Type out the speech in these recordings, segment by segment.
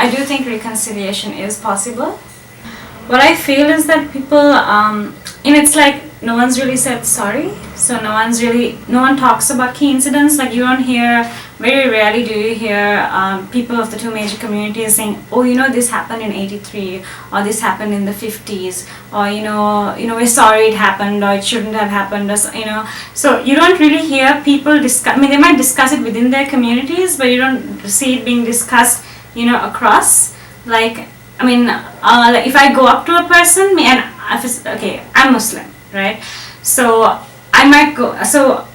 I do think reconciliation is possible. What I feel is that people, and it's like no one's really said sorry, so no one talks about key incidents. Like you don't hear, very rarely do you hear people of the two major communities saying, oh, this happened in '83, or this happened in the '50s, or we're sorry it happened, or it shouldn't have happened, or so you don't really hear people discuss. I mean, they might discuss it within their communities, but you don't see it being discussed, across. Like, I mean, like if I go up to a person, I'm Muslim, right? So I might go. So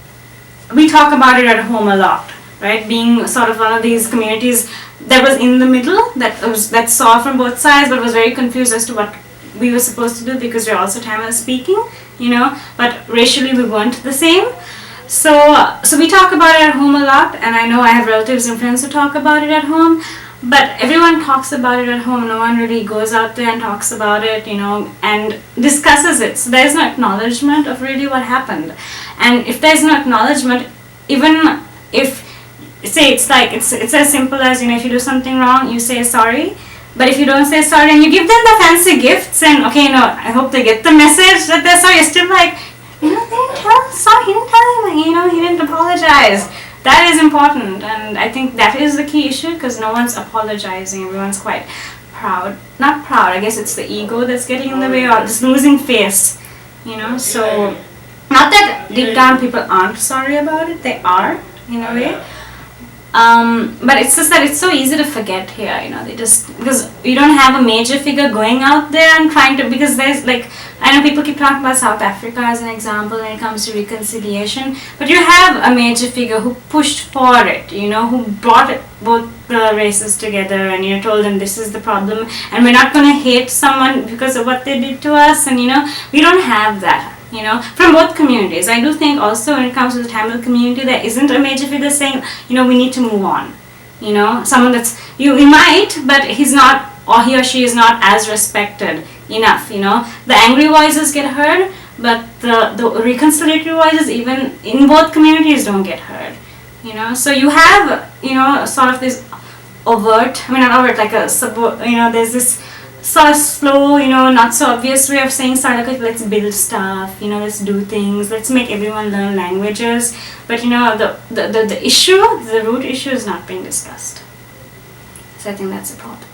we talk about it at home a lot, right? Being sort of one of these communities that was in the middle, that saw from both sides, but was very confused as to what we were supposed to do because we're also Tamil speaking, but racially we weren't the same. So we talk about it at home a lot, and I know I have relatives and friends who talk about it at home. But everyone talks about it at home. No one really goes out there and talks about it, and discusses it. So there's no acknowledgement of really what happened. And if there's no acknowledgement, even if, say, it's as simple as, if you do something wrong, you say sorry. But if you don't say sorry and you give them the fancy gifts and, I hope they get the message that they're sorry, you're still like, they didn't tell him, he didn't apologize. That is important, and I think that is the key issue because no one's apologizing. Everyone's quite proud. Not proud, I guess it's the ego that's getting in the way, or just losing face, So, not that deep down people aren't sorry about it, they are, in a way. But it's just that it's so easy to forget here, because you don't have a major figure going out there and trying to, because there's I know people keep talking about South Africa as an example when it comes to reconciliation, but you have a major figure who pushed for it, who brought both the races together and, told them this is the problem and we're not going to hate someone because of what they did to us, and, we don't have that. From both communities. I do think also when it comes to the Tamil community, there isn't a major figure saying, we need to move on. Someone that's, we might, but he's not, or he or she is not as respected enough, The angry voices get heard, but the reconciliatory voices, even in both communities, don't get heard, So you have, sort of this overt, not overt, like there's this sort of slow, not so obvious way of saying let's build stuff, let's do things, let's make everyone learn languages. But the issue, the root issue is not being discussed. So I think that's a problem.